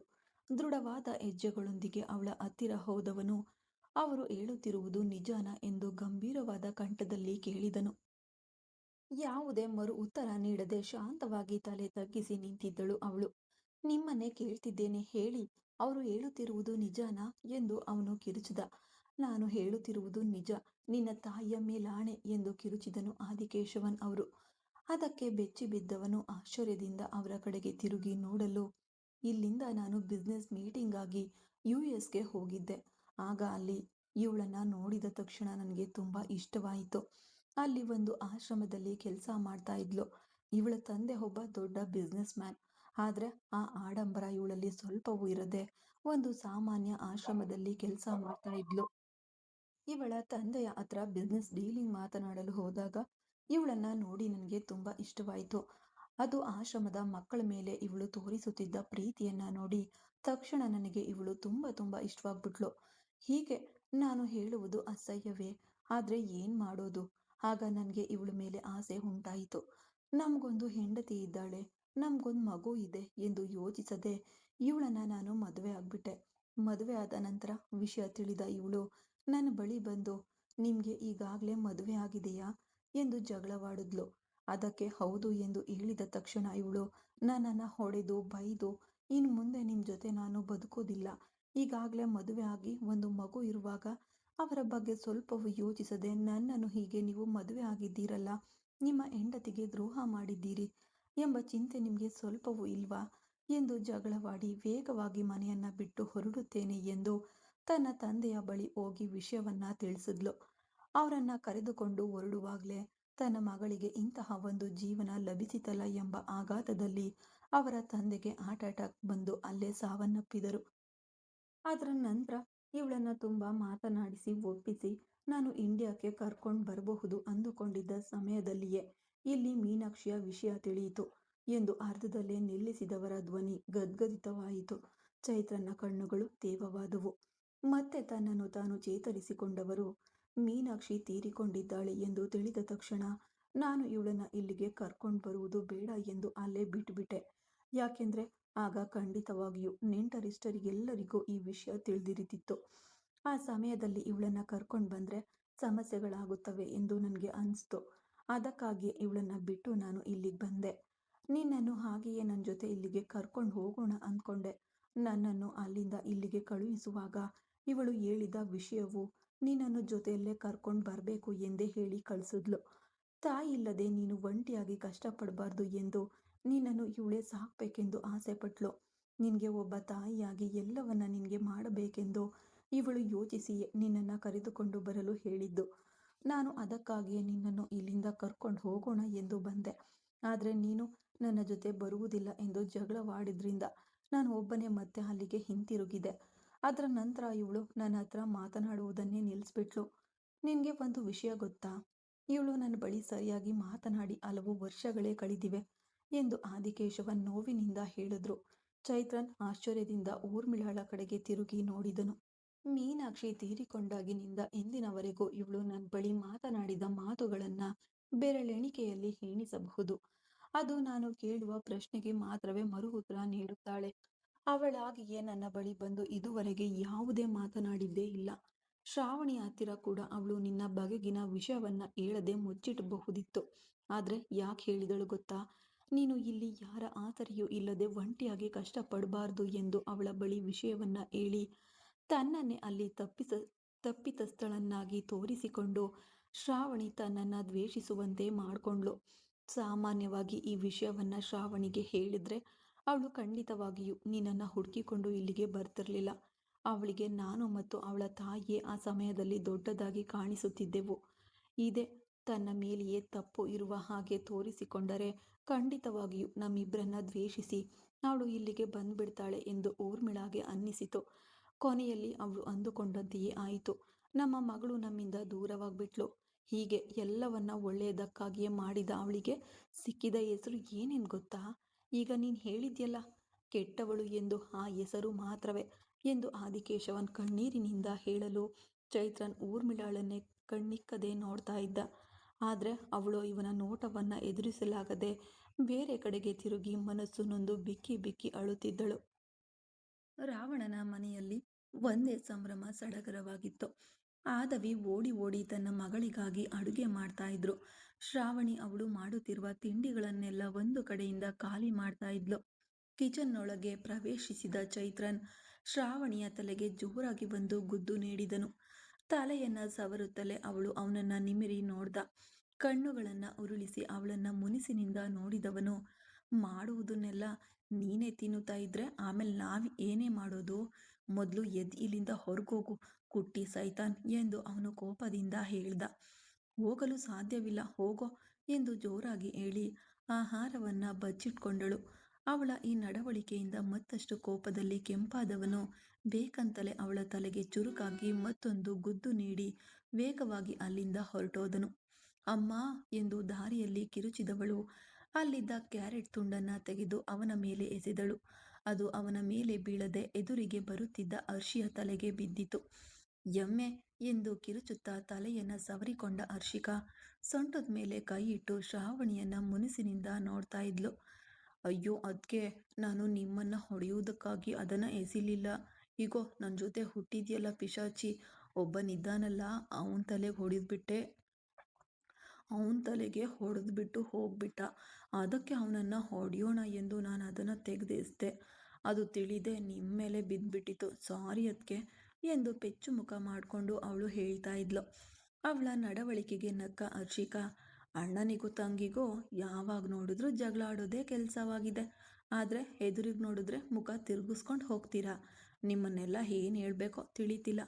[SPEAKER 1] ದೃಢವಾದ ಹೆಜ್ಜೆಗಳೊಂದಿಗೆ ಅವಳ ಹತ್ತಿರ ಹೋದವನು ಅವರು ಹೇಳುತ್ತಿರುವುದು ನಿಜಾನ ಎಂದು ಗಂಭೀರವಾದ ಕಂಠದಲ್ಲಿ ಕೇಳಿದನು. ಯಾವುದೇ ಮರು ಉತ್ತರ ನೀಡದೆ ಶಾಂತವಾಗಿ ತಲೆ ತಗ್ಗಿಸಿ ನಿಂತಿದ್ದಳು ಅವಳು. ನಿಮ್ಮನ್ನೇ ಕೇಳ್ತಿದ್ದೇನೆ, ಹೇಳಿ, ಅವರು ಹೇಳುತ್ತಿರುವುದು ನಿಜಾನಾ ಎಂದು ಅವನು ಕಿರುಚಿದ. ನಾನು ಹೇಳುತ್ತಿರುವುದು ನಿಜ, ನಿನ್ನ ತಾಯಿಯ ಮೇಲಾಣೆ ಎಂದು ಕಿರುಚಿದನು ಆದಿಕೇಶವನ್ ಅವರು. ಅದಕ್ಕೆ ಬೆಚ್ಚಿ ಬಿದ್ದವನು ಆಶ್ಚರ್ಯದಿಂದ ಅವರ ಕಡೆಗೆ ತಿರುಗಿ ನೋಡಲು, ಇಲ್ಲಿಂದ ನಾನು ಬಿಸ್ನೆಸ್ ಮೀಟಿಂಗ್ ಆಗಿ ಯುಎಸ್ಗೆ ಹೋಗಿದ್ದೆ. ಆಗ ಅಲ್ಲಿ ಇವಳನ್ನ ನೋಡಿದ ತಕ್ಷಣ ನನಗೆ ತುಂಬಾ ಇಷ್ಟವಾಯಿತು. ಅಲ್ಲಿ ಒಂದು ಆಶ್ರಮದಲ್ಲಿ ಕೆಲಸ ಮಾಡ್ತಾ ಇದ್ಲು. ಇವಳ ತಂದೆ ಒಬ್ಬ ದೊಡ್ಡ ಬಿಸ್ನೆಸ್ ಮ್ಯಾನ್. ಆದ್ರೆ ಆ ಆಡಂಬರ ಇವಳಲ್ಲಿ ಸ್ವಲ್ಪವೂ ಇರದೆ ಒಂದು ಸಾಮಾನ್ಯ ಆಶ್ರಮದಲ್ಲಿ ಕೆಲಸ ಮಾಡ್ತಾ ಇದ್ಲು. ಇವಳ ತಂದೆಯ ಹತ್ರ ಬಿಸ್ನೆಸ್ ಡೀಲಿಂಗ್ ಮಾತನಾಡಲು ಹೋದಾಗ ಇವಳನ್ನ ನೋಡಿ ನನಗೆ ತುಂಬಾ ಇಷ್ಟವಾಯಿತು. ಅದು ಆಶ್ರಮದ ಮಕ್ಕಳ ಮೇಲೆ ಇವಳು ತೋರಿಸುತ್ತಿದ್ದ ಪ್ರೀತಿಯನ್ನ ನೋಡಿ ತಕ್ಷಣ ನನಗೆ ಇವಳು ತುಂಬಾ ತುಂಬಾ ಇಷ್ಟವಾಗ್ಬಿಟ್ಲು. ಹೀಗೆ ನಾನು ಹೇಳುವುದು ಅಸಹ್ಯವೇ, ಆದ್ರೆ ಏನ್ ಮಾಡೋದು? ಆಗ ನನಗೆ ಇವಳ ಮೇಲೆ ಆಸೆ ಉಂಟಾಯಿತು. ನಮ್ಗೊಂದು ಹೆಂಡತಿ ಇದ್ದಾಳೆ, ನಮ್ಗೊಂದು ಮಗು ಇದೆ ಎಂದು ಯೋಚಿಸದೆ ಇವಳನ್ನ ನಾನು ಮದುವೆ ಆಗ್ಬಿಟ್ಟೆ. ಮದುವೆ ಆದ ನಂತರ ವಿಷಯ ತಿಳಿದ ಇವಳು ನನ್ನ ಬಳಿ ಬಂದು, ನಿಮ್ಗೆ ಈಗಾಗಲೇ ಮದುವೆ ಆಗಿದೆಯಾ ಎಂದು ಜಗಳವಾಡಿದ್ಲು. ಅದಕ್ಕೆ ಹೌದು ಎಂದು ಹೇಳಿದ ತಕ್ಷಣ ಇವಳು ನನ್ನನ್ನ ಹೊಡೆದು ಬೈದು, ಇನ್ನು ಮುಂದೆ ನಿಮ್ ಜೊತೆ ನಾನು ಬದುಕೋದಿಲ್ಲ. ಈಗಾಗಲೇ ಮದುವೆ ಆಗಿ ಒಂದು ಮಗು ಇರುವಾಗ ಅವರ ಬಗ್ಗೆ ಸ್ವಲ್ಪವೂ ಯೋಚಿಸದೆ ನನ್ನನ್ನು ಹೀಗೆ ನೀವು ಮದುವೆ ಆಗಿದ್ದೀರಲ್ಲ, ನಿಮ್ಮ ಹೆಂಡತಿಗೆ ದ್ರೋಹ ಮಾಡಿದ್ದೀರಿ ಎಂಬ ಚಿಂತೆ ನಿಮಗೆ ಸ್ವಲ್ಪವೂ ಇಲ್ವಾ ಎಂದು ಜಗಳವಾಡಿ ವೇಗವಾಗಿ ಮನೆಯನ್ನ ಬಿಟ್ಟು ಹೊರಡುತ್ತೇನೆ ಎಂದು ತನ್ನ ತಂದೆಯ ಬಳಿ ಹೋಗಿ ವಿಷಯವನ್ನ ತಿಳಿಸಿದ್ಲು. ಅವರನ್ನ ಕರೆದುಕೊಂಡು ಹೊರಡುವಾಗಲೇ ತನ್ನ ಮಗಳಿಗೆ ಇಂತಹ ಒಂದು ಜೀವನ ಲಭಿಸಿತಲ್ಲ ಎಂಬ ಆಘಾತದಲ್ಲಿ ಅವರ ತಂದೆಗೆ ಹಾರ್ಟ್ ಅಟ್ಯಾಕ್ ಬಂದು ಅಲ್ಲೇ ಸಾವನ್ನಪ್ಪಿದರು. ಅದರ ನಂತರ ಇವಳನ್ನ ತುಂಬಾ ಮಾತನಾಡಿಸಿ ಒಪ್ಪಿಸಿ ನಾನು ಇಂಡಿಯಾಕ್ಕೆ ಕರ್ಕೊಂಡು ಬರಬಹುದು ಅಂದುಕೊಂಡಿದ್ದ ಸಮಯದಲ್ಲಿಯೇ ಇಲ್ಲಿ ಮೀನಾಕ್ಷಿಯ ವಿಷಯ ತಿಳಿಯಿತು ಎಂದು ಅರ್ಧದಲ್ಲೇ ನಿಲ್ಲಿಸಿದವರ ಧ್ವನಿ ಗದ್ಗದಿತವಾಯಿತು. ಚೈತ್ರನ ಕಣ್ಣುಗಳು ತೇವವಾದವು. ಮತ್ತೆ ತನ್ನನ್ನು ತಾನು ಚೇತರಿಸಿಕೊಂಡವರು, ಮೀನಾಕ್ಷಿ ತೀರಿಕೊಂಡಿದ್ದಾಳೆ ಎಂದು ತಿಳಿದ ತಕ್ಷಣ ನಾನು ಇವಳನ್ನ ಇಲ್ಲಿಗೆ ಕರ್ಕೊಂಡು ಬರುವುದು ಬೇಡ ಎಂದು ಅಲ್ಲೇ ಬಿಟ್ಬಿಟ್ಟೆ. ಯಾಕೆಂದ್ರೆ ಆಗ ಖಂಡಿತವಾಗಿಯೂ ನೆಂಟರಿಷ್ಟರಿಗೆಲ್ಲರಿಗೂ ಈ ವಿಷಯ ತಿಳಿದಿರುತ್ತಿತ್ತು. ಆ ಸಮಯದಲ್ಲಿ ಇವಳನ್ನ ಕರ್ಕೊಂಡು ಬಂದ್ರೆ ಸಮಸ್ಯೆಗಳಾಗುತ್ತವೆ ಎಂದು ನನಗೆ ಅನಿಸ್ತು. ಅದಕ್ಕಾಗಿಯೇ ಇವಳನ್ನ ಬಿಟ್ಟು ನಾನು ಇಲ್ಲಿಗೆ ಬಂದೆ. ನಿನ್ನನ್ನು ಹಾಗೆಯೇ ನನ್ನ ಜೊತೆ ಇಲ್ಲಿಗೆ ಕರ್ಕೊಂಡು ಹೋಗೋಣ ಅಂದ್ಕೊಂಡೆ. ನನ್ನನ್ನು ಅಲ್ಲಿಂದ ಇಲ್ಲಿಗೆ ಕಳುಹಿಸುವಾಗ ಇವಳು ಹೇಳಿದ ವಿಷಯವು ನಿನ್ನನ್ನು ಜೊತೆಯಲ್ಲೇ ಕರ್ಕೊಂಡು ಬರಬೇಕು ಎಂದೇ ಹೇಳಿ ಕಳಿಸಿದ್ಲು. ತಾಯಿ ಇಲ್ಲದೆ ನೀನು ಒಂಟಿಯಾಗಿ ಕಷ್ಟಪಡಬಾರ್ದು ಎಂದು ನಿನ್ನನ್ನು ಇವಳೇ ಸಾಕ್ಬೇಕೆಂದು ಆಸೆ ಪಟ್ಲು. ನಿನಗೆ ಒಬ್ಬ ತಾಯಿಯಾಗಿ ಎಲ್ಲವನ್ನ ನಿನಗೆ ಮಾಡಬೇಕೆಂದು ಇವಳು ಯೋಚಿಸಿಯೇ ನಿನ್ನನ್ನು ಕರೆದುಕೊಂಡು ಬರಲು ಹೇಳಿದ್ದು. ನಾನು ಅದಕ್ಕಾಗಿಯೇ ನಿನ್ನನ್ನು ಇಲ್ಲಿಂದ ಕರ್ಕೊಂಡು ಹೋಗೋಣ ಎಂದು ಬಂದೆ. ಆದರೆ ನೀನು ನನ್ನ ಜೊತೆ ಬರುವುದಿಲ್ಲ ಎಂದು ಜಗಳವಾಡಿದ್ರಿಂದ ನಾನು ಒಬ್ಬನೇ ಮತ್ತೆ ಅಲ್ಲಿಗೆ ಹಿಂತಿರುಗಿದೆ. ಅದರ ನಂತರ ಇವಳು ನನ್ನ ಹತ್ರ ಮಾತನಾಡುವುದನ್ನೇ ನಿಲ್ಲಿಸ್ಬಿಟ್ಲು. ನಿನಗೆ ಒಂದು ವಿಷಯ ಗೊತ್ತಾ? ಇವಳು ನನ್ನ ಬಳಿ ಸರಿಯಾಗಿ ಮಾತನಾಡಿ ಹಲವು ವರ್ಷಗಳೇ ಕಳೆದಿವೆ. ಎಂದು ಆದಿಕೇಶವ ನೋವಿನಿಂದ ಹೇಳಿದ್ರು. ಚೈತ್ರನ್ ಆಶ್ಚರ್ಯದಿಂದ ಊರ್ಮಿಳಾಳ ಕಡೆಗೆ ತಿರುಗಿ ನೋಡಿದನು. ಮೀನಾಕ್ಷಿ ತೀರಿಕೊಂಡಾಗಿನಿಂದ ಇಂದಿನವರೆಗೂ ಇವಳು ನನ್ನ ಬಳಿ ಮಾತನಾಡಿದ ಮಾತುಗಳನ್ನ ಬೆರಳೆಣಿಕೆಯಲ್ಲಿ ಎಣಿಸಬಹುದು. ಅದು ನಾನು ಕೇಳುವ ಪ್ರಶ್ನೆಗೆ ಮಾತ್ರವೇ ಮರು ಉತ್ತರ ನೀಡುತ್ತಾಳೆ. ಅವಳಾಗಿಯೇ ನನ್ನ ಬಳಿ ಬಂದು ಇದುವರೆಗೆ ಯಾವುದೇ ಮಾತನಾಡಿದ್ದೇ ಇಲ್ಲ. ಶ್ರಾವಣಿ ಹತ್ತಿರ ಕೂಡ ಅವಳು ನಿನ್ನ ಬಗೆಗಿನ ವಿಷಯವನ್ನ ಹೇಳದೆ ಮುಚ್ಚಿಡಬಹುದಿತ್ತು. ಆದ್ರೆ ಯಾಕೆ ಹೇಳಿದಳು ಗೊತ್ತಾ? ನೀನು ಇಲ್ಲಿ ಯಾರ ಆಸರೆಯೂ ಇಲ್ಲದೆ ಒಂಟಿಯಾಗಿ ಕಷ್ಟಪಡಬಾರ್ದು ಎಂದು ಅವಳ ಬಳಿ ವಿಷಯವನ್ನ ಹೇಳಿ ತನ್ನನ್ನೇ ಅಲ್ಲಿ ತಪ್ಪಿತಸ್ಥಳನ್ನಾಗಿ ತೋರಿಸಿಕೊಂಡು ಶ್ರಾವಣಿ ತನ್ನನ್ನ ದ್ವೇಷಿಸುವಂತೆ ಮಾಡ್ಕೊಂಡ್ಳು. ಸಾಮಾನ್ಯವಾಗಿ ಈ ವಿಷಯವನ್ನ ಶ್ರಾವಣಿಗೆ ಹೇಳಿದ್ರೆ ಅವಳು ಖಂಡಿತವಾಗಿಯೂ ನಿನ್ನನ್ನು ಹುಡುಕಿಕೊಂಡು ಇಲ್ಲಿಗೆ ಬರ್ತಿರ್ಲಿಲ್ಲ. ಅವಳಿಗೆ ನಾನು ಮತ್ತು ಅವಳ ತಾಯಿಯೇ ಆ ಸಮಯದಲ್ಲಿ ದೊಡ್ಡದಾಗಿ ಕಾಣಿಸುತ್ತಿದ್ದೆವು. ಇದೇ ತನ್ನ ಮೇಲೆಯೇ ತಪ್ಪು ಇರುವ ಹಾಗೆ ತೋರಿಸಿಕೊಂಡರೆ ಖಂಡಿತವಾಗಿಯೂ ನಮ್ಮಿಬ್ಬರನ್ನ ದ್ವೇಷಿಸಿ ಅವಳು ಇಲ್ಲಿಗೆ ಬಂದ್ಬಿಡ್ತಾಳೆ ಎಂದು ಊರ್ಮಿಳಾಗೆ ಅನ್ನಿಸಿತು. ಕೊನೆಯಲ್ಲಿ ಅವಳು ಅಂದುಕೊಂಡಂತೆಯೇ ಆಯಿತು. ನಮ್ಮ ಮಗಳು ನಮ್ಮಿಂದ ದೂರವಾಗ್ಬಿಟ್ಲು. ಹೀಗೆ ಎಲ್ಲವನ್ನ ಒಳ್ಳೆಯದಕ್ಕಾಗಿಯೇ ಮಾಡಿದ ಅವಳಿಗೆ ಸಿಕ್ಕಿದ ಹೆಸರು ಏನೇನು ಗೊತ್ತಾ? ಈಗ ನೀನು ಹೇಳಿದ್ಯಲ್ಲ, ಕೆಟ್ಟವಳು ಎಂದು ಆ ಹೆಸರು ಮಾತ್ರವೇ ಎಂದು ಆದಿಕೇಶವನ್ ಕಣ್ಣೀರಿನಿಂದ ಹೇಳಲು ಚೈತ್ರನ್ ಊರ್ಮಿಳಾಳನ್ನೇ ಕಣ್ಣಿಕ್ಕದೆ ನೋಡ್ತಾ ಇದ್ದ. ಆದರೆ ಅವಳು ಇವನ ನೋಟವನ್ನ ಎದುರಿಸಲಾಗದೆ ಬೇರೆ ಕಡೆಗೆ ತಿರುಗಿ ಮನಸ್ಸು ನೊಂದು ಬಿಕ್ಕಿ ಬಿಕ್ಕಿ ಅಳುತ್ತಿದ್ದಳು. ರಾವಣನ ಮನೆಯಲ್ಲಿ ಒಂದೇ ಸಂಭ್ರಮ ಸಡಗರವಾಗಿತ್ತು. ಆದವಿ ಓಡಿ ಓಡಿ ತನ್ನ ಮಗಳಿಗಾಗಿ ಅಡುಗೆ ಮಾಡ್ತಾ ಇದ್ರು. ಶ್ರಾವಣಿ ಅವಳು ಮಾಡುತ್ತಿರುವ ತಿಂಡಿಗಳನ್ನೆಲ್ಲ ಒಂದು ಕಡೆಯಿಂದ ಖಾಲಿ ಮಾಡ್ತಾ ಇದ್ಲು. ಕಿಚನ್ನೊಳಗೆ ಪ್ರವೇಶಿಸಿದ ಚೈತ್ರನ್ ಶ್ರಾವಣಿಯ ತಲೆಗೆ ಜೋರಾಗಿ ಒಂದು ಗುದ್ದು ನೀಡಿದನು. ತಲೆಯನ್ನ ಸವರುತ್ತಲೇ ಅವಳು ಅವನನ್ನ ನಿಮಿರಿ ನೋಡ್ದ. ಕಣ್ಣುಗಳನ್ನ ಉರುಳಿಸಿ ಅವಳನ್ನ ಮುನಿಸಿನಿಂದ ನೋಡಿದವನು, ಮಾಡುವುದನ್ನೆಲ್ಲ ನೀನೇ ತಿನ್ನುತ್ತಾ ಇದ್ರೆ ಆಮೇಲೆ ನಾವ್ ಏನೇ ಮಾಡೋದು? ಮೊದಲು ಎದ್ದು ಇಲ್ಲಿಂದ ಹೊರಗೋಗು ಕುಟ್ಟಿ ಸೈತಾನ್ ಎಂದು ಅವನು ಕೋಪದಿಂದ ಹೇಳ್ದ. ಹೋಗಲು ಸಾಧ್ಯವಿಲ್ಲ, ಹೋಗೋ ಎಂದು ಜೋರಾಗಿ ಹೇಳಿ ಆಹಾರವನ್ನ ಬಚ್ಚಿಟ್ಕೊಂಡಳು. ಅವಳ ಈ ನಡವಳಿಕೆಯಿಂದ ಮತ್ತಷ್ಟು ಕೋಪದಲ್ಲಿ ಕೆಂಪಾದವನು ಬೇಕಂತಲೇ ಅವಳ ತಲೆಗೆ ಚುರುಕಾಗಿ ಮತ್ತೊಂದು ಗುದ್ದು ನೀಡಿ ವೇಗವಾಗಿ ಅಲ್ಲಿಂದ ಹೊರಟೋದನು. ಅಮ್ಮ ಎಂದು ದಾರಿಯಲ್ಲಿ ಕಿರುಚಿದವಳು ಅಲ್ಲಿದ್ದ ಕ್ಯಾರೆಟ್ ತುಂಡನ್ನ ತೆಗೆದು ಅವನ ಮೇಲೆ ಎಸೆದಳು. ಅದು ಅವನ ಮೇಲೆ ಬೀಳದೆ ಎದುರಿಗೆ ಬರುತ್ತಿದ್ದ ಹರ್ಷಿಯ ತಲೆಗೆ ಬಿದ್ದಿತು. ಎಮ್ಮೆ ಎಂದು ಕಿರುಚುತ್ತಾ ತಲೆಯನ್ನ ಸವರಿಕೊಂಡ ಹರ್ಷಿಕಾ ಸೊಂಟದ ಮೇಲೆ ಕೈ ಇಟ್ಟು ಶ್ರಾವಣಿಯನ್ನ ಮುನಿಸಿನಿಂದ ನೋಡ್ತಾ ಇದ್ಲು. ಅಯ್ಯೋ ಅದ್ಕೆ ನಾನು ನಿಮ್ಮನ್ನ ಹೊಡೆಯುವುದಕ್ಕಾಗಿ ಅದನ್ನ ಎಸಿಲಿಲ್ಲ. ಈಗೋ ನನ್ನ ಜೊತೆ ಹುಟ್ಟಿದ್ಯಲ್ಲ ಪಿಶಾಚಿ, ಒಬ್ಬನಿದ್ದಾನಲ್ಲ ಅವನ ತಲೆಗೆ ಹೊಡೆದ್ಬಿಟ್ಟು ಹೋಗ್ಬಿಟ್ಟ. ಅದಕ್ಕೆ ಅವನನ್ನ ಹೊಡೆಯೋಣ ಎಂದು ನಾನು ಅದನ್ನ ತೆಗೆದೆಸ್ದೆ. ಅದು ತಿಳಿದೆ ನಿಮ್ಮ ಮೇಲೆ ಬಿದ್ದ್ಬಿಟ್ಟಿತು. ಸಾರಿ ಅದ್ಕೆ ಎಂದು ಪೆಚ್ಚು ಮುಖ ಮಾಡಿಕೊಂಡು ಅವಳು ಹೇಳ್ತಾ ಇದ್ಲು. ಅವಳ ನಡವಳಿಕೆಗೆ ನಕ್ಕ ಹರ್ಷಿಕಾ, ಅಣ್ಣನಿಗೂ ತಂಗಿಗೂ ಯಾವಾಗ ನೋಡಿದ್ರೂ ಜಗಳ ಆಡೋದೇ ಕೆಲಸವಾಗಿದೆ. ಆದರೆ ಎದುರಿಗೆ ನೋಡಿದ್ರೆ ಮುಖ ತಿರುಗಿಸ್ಕೊಂಡು ಹೋಗ್ತೀರಾ. ನಿಮ್ಮನ್ನೆಲ್ಲ ಏನು ಹೇಳಬೇಕೋ ತಿಳಿತಿಲ್ಲ.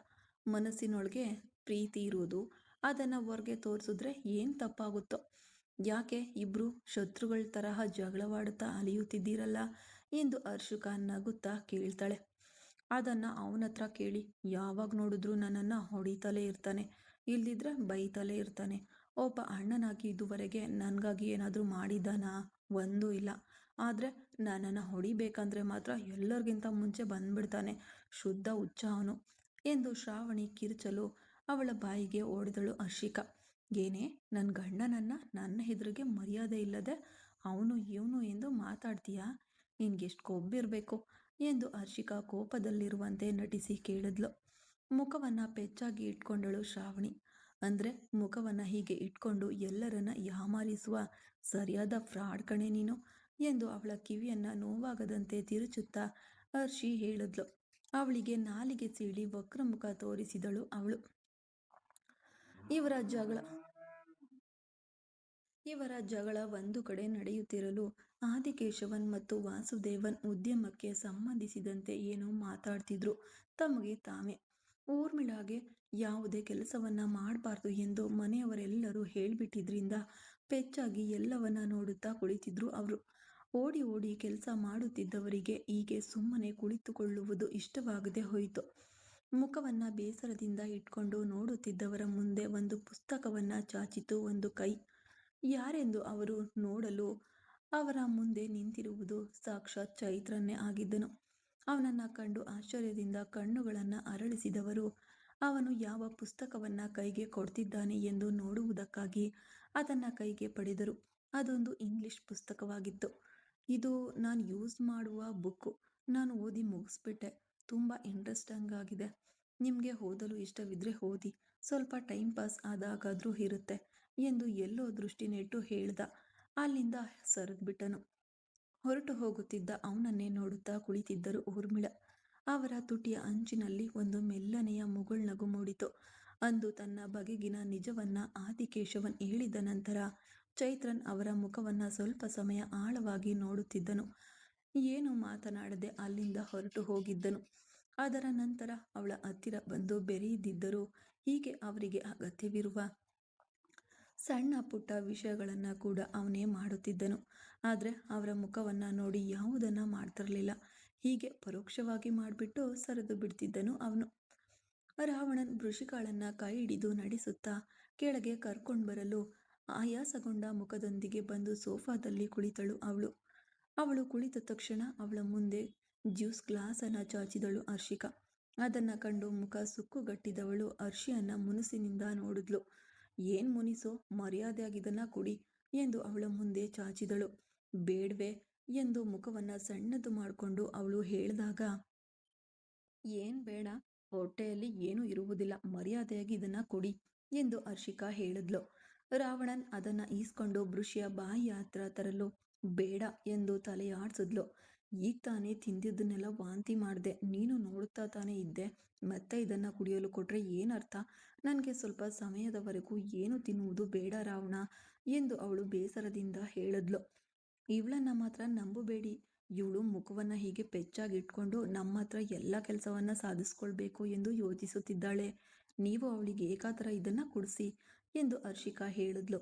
[SPEAKER 1] ಮನಸ್ಸಿನೊಳಗೆ ಪ್ರೀತಿ ಇರುವುದು, ಅದನ್ನು ಹೊರಗೆ ತೋರಿಸಿದ್ರೆ ಏನು ತಪ್ಪಾಗುತ್ತೋ? ಯಾಕೆ ಇಬ್ರು ಶತ್ರುಗಳ ತರಹ ಜಗಳವಾಡುತ್ತಾ ಅಲಿಯುತ್ತಿದ್ದೀರಲ್ಲ ಎಂದು ಹರ್ಷಿಕಾ ನಗುತ್ತಾ ಕೇಳ್ತಾಳೆ. ಅದನ್ನು ಅವನತ್ರ ಕೇಳಿ. ಯಾವಾಗ ನೋಡಿದ್ರೂ ನನ್ನನ್ನು ಹೊಡಿತಲೇ ಇರ್ತಾನೆ, ಇಲ್ದಿದ್ರೆ ಬೈತಲೇ ಇರ್ತಾನೆ. ಒಬ್ಬ ಅಣ್ಣನಾಗಿ ಇದುವರೆಗೆ ನನಗಾಗಿ ಏನಾದರೂ ಮಾಡಿದ್ದಾನಾ? ಒಂದೂ ಇಲ್ಲ. ಆದರೆ ನನ್ನನ್ನು ಹೊಡಿಬೇಕಂದ್ರೆ ಮಾತ್ರ ಎಲ್ಲರಿಗಿಂತ ಮುಂಚೆ ಬಂದ್ಬಿಡ್ತಾನೆ. ಶುದ್ಧ ಹುಚ್ಚ ಅವನು ಎಂದು ಶ್ರಾವಣಿ ಕಿರುಚಲು ಅವಳ ಬಾಯಿಗೆ ಓಡಿದಳು ಹರ್ಷಿಕಾ. ಏನೇ, ನನ್ನ ಗಂಡನನ್ನ ನನ್ನ ಎದುರಿಗೆ ಮರ್ಯಾದೆ ಇಲ್ಲದೆ ಅವನು ಇವನು ಎಂದು ಮಾತಾಡ್ತೀಯಾ? ನಿನ್ಗೆಷ್ಟು ಕೊಬ್ಬಿರಬೇಕು ಎಂದು ಹರ್ಷಿಕಾ ಕೋಪದಲ್ಲಿರುವಂತೆ ನಟಿಸಿ ಕೇಳಿದ್ಲು. ಮುಖವನ್ನ ಪೆಚ್ಚಾಗಿ ಇಟ್ಕೊಂಡಳು ಶ್ರಾವಣಿ. ಅಂದ್ರೆ ಮುಖವನ್ನ ಹೀಗೆ ಇಟ್ಕೊಂಡು ಎಲ್ಲರನ್ನ ಯಾಮಾರಿಸುವ ಸರಿಯಾದ ಫ್ರಾಡ್ ಕಣೆ ನೀನು ಎಂದು ಅವಳ ಕಿವಿಯನ್ನ ನೋವಾಗದಂತೆ ತಿರುಚುತ್ತಾ ಹರ್ಷಿ ಹೇಳಿದ್ಲು. ಅವಳಿಗೆ ನಾಲಿಗೆ ಸೀಳಿ ವಕ್ರಮುಖ ತೋರಿಸಿದಳು ಅವಳು. ಇವರ ಜಗಳ ಒಂದು ಕಡೆ ನಡೆಯುತ್ತಿರಲು ಆದಿಕೇಶವನ್ ಮತ್ತು ವಾಸುದೇವನ್ ಉದ್ಯಮಕ್ಕೆ ಸಂಬಂಧಿಸಿದಂತೆ ಏನೋ ಮಾತಾಡ್ತಿದ್ರು ತಮಗೆ ತಾವೇ. ಊರ್ಮಿಳಾಗೆ ಯಾವುದೇ ಕೆಲಸವನ್ನ ಮಾಡಬಾರ್ದು ಎಂದು ಮನೆಯವರೆಲ್ಲರೂ ಹೇಳ್ಬಿಟ್ಟಿದ್ರಿಂದ ಪೆಚ್ಚಾಗಿ ಎಲ್ಲವನ್ನ ನೋಡುತ್ತಾ ಕುಳಿತಿದ್ರು ಅವರು. ಓಡಿ ಓಡಿ ಕೆಲಸ ಮಾಡುತ್ತಿದ್ದವರಿಗೆ ಹೀಗೆ ಸುಮ್ಮನೆ ಕುಳಿತುಕೊಳ್ಳುವುದು ಇಷ್ಟವಾಗದೆ ಹೋಯಿತು. ಮುಖವನ್ನ ಬೇಸರದಿಂದ ಇಟ್ಕೊಂಡು ನೋಡುತ್ತಿದ್ದವರ ಮುಂದೆ ಒಂದು ಪುಸ್ತಕವನ್ನ ಚಾಚಿತು ಒಂದು ಕೈ. ಯಾರೆಂದು ಅವರು ನೋಡಲು ಅವರ ಮುಂದೆ ನಿಂತಿರುವುದು ಸಾಕ್ಷಾತ್ ಚೈತ್ರನ್ನೇ ಆಗಿದ್ದನು. ಅವನನ್ನ ಕಂಡು ಆಶ್ಚರ್ಯದಿಂದ ಕಣ್ಣುಗಳನ್ನು ಅರಳಿಸಿದವರು ಅವನು ಯಾವ ಪುಸ್ತಕವನ್ನ ಕೈಗೆ ಕೊಡ್ತಿದ್ದಾನೆ ಎಂದು ನೋಡುವುದಕ್ಕಾಗಿ ಅದನ್ನ ಕೈಗೆ ಪಡೆದರು. ಅದೊಂದು ಇಂಗ್ಲಿಷ್ ಪುಸ್ತಕವಾಗಿತ್ತು. ಇದು ನಾನು ಯೂಸ್ ಮಾಡುವ ಬುಕ್ಕು. ನಾನು ಓದಿ ಮುಗಿಸ್ಬಿಟ್ಟೆ. ತುಂಬ ಇಂಟ್ರೆಸ್ಟಿಂಗ್ ಆಗಿದೆ. ನಿಮಗೆ ಓದಲು ಇಷ್ಟವಿದ್ರೆ ಓದಿ. ಸ್ವಲ್ಪ ಟೈಮ್ ಪಾಸ್ ಆದಾಗಾದ್ರೂ ಇರುತ್ತೆ ಎಂದು ಎಲ್ಲೋ ದೃಷ್ಟಿ ನೆಟ್ಟು ಹೇಳ್ದ. ಅಲ್ಲಿಂದ ಸರಿದ್ಬಿಟ್ಟನು. ಹೊರಟು ಹೋಗುತ್ತಿದ್ದ ಅವನನ್ನೇ ನೋಡುತ್ತಾ ಕುಳಿತಿದ್ದರು ಊರ್ಮಿಳ. ಅವರ ತುಟಿಯ ಅಂಚಿನಲ್ಲಿ ಒಂದು ಮೆಲ್ಲನೆಯ ಮುಗುಳ್ನಗು ಮೂಡಿತು. ಅಂದು ತನ್ನ ಬಗೆಗಿನ ನಿಜವನ್ನ ಆದಿಕೇಶವನ್ ಹೇಳಿದ ನಂತರ ಚೈತ್ರನ್ ಅವರ ಮುಖವನ್ನ ಸ್ವಲ್ಪ ಸಮಯ ಆಳವಾಗಿ ನೋಡುತ್ತಿದ್ದನು. ಏನು ಮಾತನಾಡದೆ ಅಲ್ಲಿಂದ ಹೊರಟು ಹೋಗಿದ್ದನು. ಅದರ ನಂತರ ಅವಳ ಹತ್ತಿರ ಬಂದು ಬೆರೆಯದಿದ್ದರೂ ಹೀಗೆ ಅವರಿಗೆ ಅಗತ್ಯವಿರುವ ಸಣ್ಣ ಪುಟ್ಟ ವಿಷಯಗಳನ್ನ ಕೂಡ ಅವನೇ ಮಾಡುತ್ತಿದ್ದನು. ಆದರೆ ಅವರ ಮುಖವನ್ನ ನೋಡಿ ಯಾವುದನ್ನ ಮಾಡ್ತಿರ್ಲಿಲ್ಲ. ಹೀಗೆ ಪರೋಕ್ಷವಾಗಿ ಮಾಡಿಬಿಟ್ಟು ಸರಿದು ಬಿಡ್ತಿದ್ದನು ಅವನು. ರಾವಣನ್ ವೃಷಿಕಾಳನ್ನ ಕೈ ಹಿಡಿದು ನಡೆಸುತ್ತಾ ಕೆಳಗೆ ಕರ್ಕೊಂಡು ಬರಲು ಆಯಾಸಗೊಂಡ ಮುಖದೊಂದಿಗೆ ಬಂದು ಸೋಫಾದಲ್ಲಿ ಕುಳಿತಳು ಅವಳು. ಅವಳು ಕುಳಿತ ತಕ್ಷಣ ಅವಳ ಮುಂದೆ ಜ್ಯೂಸ್ ಗ್ಲಾಸನ್ನ ಚಾಚಿದಳು ಹರ್ಷಿಕಾ. ಅದನ್ನ ಕಂಡು ಮುಖ ಸುಕ್ಕುಗಟ್ಟಿದವಳು ಹರ್ಷಿಯನ್ನ ಮುನಿಸಿನಿಂದ ನೋಡಿದ್ಲು. ಏನ್ ಮುನಿಸೋ, ಮರ್ಯಾದೆಯಾಗಿದನ್ನ ಕುಡಿ ಎಂದು ಅವಳ ಮುಂದೆ ಚಾಚಿದಳು. ಬೇಡ್ವೆ ಎಂದು ಮುಖವನ್ನ ಸಣ್ಣದು ಮಾಡಿಕೊಂಡು ಅವಳು ಹೇಳಿದಾಗ, ಏನ್ ಬೇಡ, ಹೊಟ್ಟೆಯಲ್ಲಿ ಏನೂ ಇರುವುದಿಲ್ಲ, ಮರ್ಯಾದೆಯಾಗಿ ಇದನ್ನ ಕೊಡಿ ಎಂದು ಹರ್ಷಿಕಾ ಹೇಳಿದ್ಲು. ರಾವಣನ್ ಅದನ್ನ ಈಸ್ಕೊಂಡು ಬೃಷಿಯ ಬಾಯಿಯ ಹತ್ರ ತರಲು ಬೇಡ ಎಂದು ತಲೆಯಾಡ್ಸಿದ್ಲು. ಈಗ ತಾನೇ ತಿಂದಿದ್ದನ್ನೆಲ್ಲ ವಾಂತಿ ಮಾಡಿದೆ, ನೀನು ನೋಡುತ್ತಾ ತಾನೇ ಇದ್ದೆ, ಮತ್ತೆ ಇದನ್ನ ಕುಡಿಯಲು ಕೊಟ್ರೆ ಏನರ್ಥ? ನನಗೆ ಸ್ವಲ್ಪ ಸಮಯದವರೆಗೂ ಏನು ತಿನ್ನುವುದು ಬೇಡ ರಾವಣ ಎಂದು ಅವಳು ಬೇಸರದಿಂದ ಹೇಳಿದ್ಲು. ಇವಳನ್ನ ಮಾತ್ರ ನಂಬಬೇಡಿ. ಇವಳು ಮುಖವನ್ನ ಹೀಗೆ ಪೆಚ್ಚಾಗಿಟ್ಕೊಂಡು ನಮ್ಮ ಹತ್ರ ಎಲ್ಲ ಕೆಲಸವನ್ನ ಸಾಧಿಸ್ಕೊಳ್ಬೇಕು ಎಂದು ಯೋಚಿಸುತ್ತಿದ್ದಾಳೆ. ನೀವು ಅವಳಿಗೆ ಏಕಾತರ ಇದನ್ನ ಕುಡಿಸಿ ಎಂದು ಹರ್ಷಿಕಾ ಹೇಳಿದ್ಲು.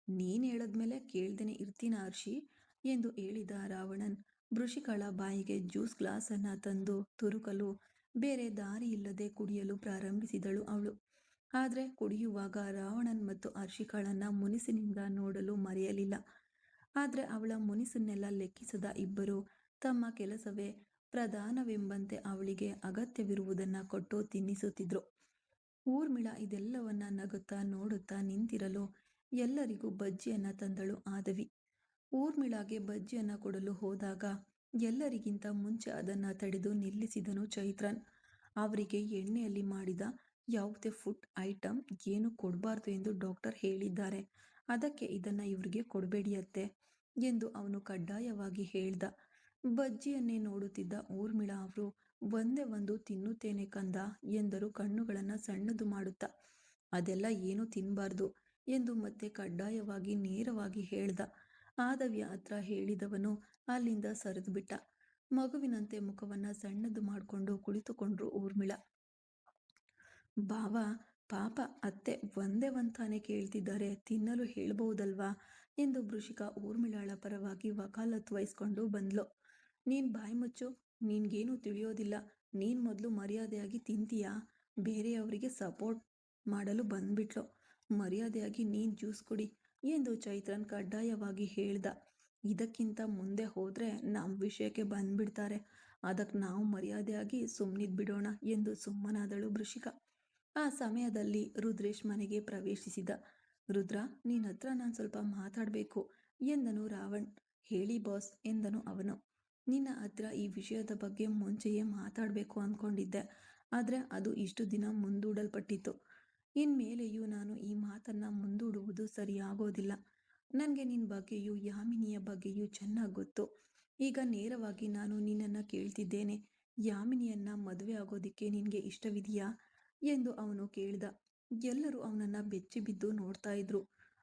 [SPEAKER 1] ನೀನ್ ಹೇಳದ್ಮೇಲೆ ಕೇಳ್ದೇನೆ ಇರ್ತೀನ ಹರ್ಷಿ ಎಂದು ಹೇಳಿದ ರಾವಣನ್ ವೃಷಿಕಳ ಬಾಯಿಗೆ ಜ್ಯೂಸ್ ಗ್ಲಾಸನ್ನ ತಂದು ತುರುಕಲು ಬೇರೆ ದಾರಿ ಇಲ್ಲದೆ ಕುಡಿಯಲು ಪ್ರಾರಂಭಿಸಿದಳು ಅವಳು. ಆದ್ರೆ ಕುಡಿಯುವಾಗ ರಾವಣನ್ ಮತ್ತು ಹರ್ಷಿಕಾಳನ್ನ ಮುನಿಸಿನಿಂದ ನೋಡಲು ಮರೆಯಲಿಲ್ಲ. ಆದ್ರೆ ಅವಳ ಮುನಿಸನ್ನೆಲ್ಲ ಲೆಕ್ಕಿಸದ ಇಬ್ಬರು ತಮ್ಮ ಕೆಲಸವೇ ಪ್ರಧಾನವೆಂಬಂತೆ ಅವಳಿಗೆ ಅಗತ್ಯವಿರುವುದನ್ನ ಕೊಟ್ಟು ತಿನ್ನಿಸುತ್ತಿದ್ರು. ಊರ್ಮಿಳ ಇದೆಲ್ಲವನ್ನ ನಗುತ್ತಾ ನೋಡುತ್ತಾ ನಿಂತಿರಲು ಎಲ್ಲರಿಗೂ ಬಜ್ಜಿಯನ್ನ ತಂದಳು ಆದವಿ. ಊರ್ಮಿಳಾಗೆ ಬಜ್ಜಿಯನ್ನ ಕೊಡಲು ಹೋದಾಗ ಎಲ್ಲರಿಗಿಂತ ಮುಂಚೆ ಅದನ್ನ ತಡೆದು ನಿಲ್ಲಿಸಿದನು ಚೈತ್ರನ್. ಅವರಿಗೆ ಎಣ್ಣೆಯಲ್ಲಿ ಮಾಡಿದ ಯಾವುದೇ ಫುಡ್ ಐಟಮ್ ಏನು ಕೊಡಬಾರ್ದು ಎಂದು ಡಾಕ್ಟರ್ ಹೇಳಿದ್ದಾರೆ. ಅದಕ್ಕೆ ಇದನ್ನ ಇವ್ರಿಗೆ ಕೊಡಬೇಡಿಯತ್ತೆ ಎಂದು ಅವನು ಕಡ್ಡಾಯವಾಗಿ ಹೇಳ್ದ. ಬಜ್ಜಿಯನ್ನೇ ನೋಡುತ್ತಿದ್ದ ಊರ್ಮಿಳಾ ಅವರು ಒಂದೇ ಒಂದು ತಿನ್ನುತ್ತೇನೆ ಕಂದ ಎಂದರು ಕಣ್ಣುಗಳನ್ನ ಸಣ್ಣದು ಮಾಡುತ್ತಾ. ಅದೆಲ್ಲ ಏನು ತಿನ್ನಬಾರ್ದು ಎಂದು ಮತ್ತೆ ಕಡ್ಡಾಯವಾಗಿ ನೇರವಾಗಿ ಹೇಳ್ದ. ಆದವಿಯ ಹತ್ರ ಹೇಳಿದವನು ಅಲ್ಲಿಂದ ಸರಿದ್ಬಿಟ್ಟ. ಮಗುವಿನಂತೆ ಮುಖವನ್ನ ಸಣ್ಣದು ಮಾಡಿಕೊಂಡು ಕುಳಿತುಕೊಂಡ್ರು ಊರ್ಮಿಳ. ಬಾವ, ಪಾಪ ಅತ್ತೆ ಒಂದೇ ಒಂತಾನೆ ಕೇಳ್ತಿದ್ದಾರೆ, ತಿನ್ನಲು ಹೇಳ್ಬಹುದಲ್ವಾ ಎಂದು ವೃಷಿಕಾ ಊರ್ಮಿಳಾಳ ಪರವಾಗಿ ವಕಾಲತ್ತು ವಹಿಸ್ಕೊಂಡು ಬಂದ್ಲು. ನೀನ್ ಬಾಯಿ ಮುಚ್ಚು, ನಿನ್ಗೇನು ತಿಳಿಯೋದಿಲ್ಲ. ನೀನ್ ಮೊದಲು ಮರ್ಯಾದೆಯಾಗಿ ತಿಂತೀಯಾ? ಬೇರೆಯವರಿಗೆ ಸಪೋರ್ಟ್ ಮಾಡಲು ಬಂದ್ಬಿಟ್ಲು. ಮರ್ಯಾದೆಯಾಗಿ ನೀನ್ ಜ್ಯೂಸ್ ಕುಡಿ ಎಂದು ಚೈತ್ರನ್ ಕಡ್ಡಾಯವಾಗಿ ಹೇಳ್ದ. ಇದಕ್ಕಿಂತ ಮುಂದೆ ಹೋದ್ರೆ ನಮ್ಮ ವಿಷಯಕ್ಕೆ ಬಂದ್ಬಿಡ್ತಾರೆ, ಅದಕ್ಕೆ ನಾವು ಮರ್ಯಾದೆಯಾಗಿ ಸುಮ್ಮನಿದ್ ಬಿಡೋಣ ಎಂದು ಸುಮ್ಮನಾದಳು ವೃಷಿಕಾ. ಆ ಸಮಯದಲ್ಲಿ ರುದ್ರೇಶ್ ಮನೆಗೆ ಪ್ರವೇಶಿಸಿದ. ರುದ್ರ, ನಿನ್ನ ಹತ್ರ ನಾನು ಸ್ವಲ್ಪ ಮಾತಾಡಬೇಕು ಎಂದನು ರಾವಣ್. ಹೇಳಿ ಬಾಸ್ ಎಂದನು ಅವನು. ನಿನ್ನ ಹತ್ರ ಈ ವಿಷಯದ ಬಗ್ಗೆ ಮುಂಚೆಯೇ ಮಾತಾಡಬೇಕು ಅಂದ್ಕೊಂಡಿದ್ದೆ, ಆದರೆ ಅದು ಇಷ್ಟು ದಿನ ಮುಂದೂಡಲ್ಪಟ್ಟಿತ್ತು. ಇನ್ಮೇಲೆಯೂ ನಾನು ಈ ಮಾತನ್ನ ಮುಂದೂಡುವುದು ಸರಿಯಾಗೋದಿಲ್ಲ. ನನಗೆ ನಿನ್ನ ಬಗ್ಗೆಯೂ ಯಾಮಿನಿಯ ಬಗ್ಗೆಯೂ ಚೆನ್ನಾಗಿ ಗೊತ್ತು. ಈಗ ನೇರವಾಗಿ ನಾನು ನಿನ್ನನ್ನು ಕೇಳ್ತಿದ್ದೇನೆ, ಯಾಮಿನಿಯನ್ನ ಮದುವೆ ಆಗೋದಿಕ್ಕೆ ನಿನಗೆ ಇಷ್ಟವಿದೆಯಾ ಎಂದು ಅವನು ಕೇಳಿದ. ಎಲ್ಲರೂ ಅವನನ್ನ ಬೆಚ್ಚಿ ಬಿದ್ದು ನೋಡ್ತಾ ಇದ್ರು.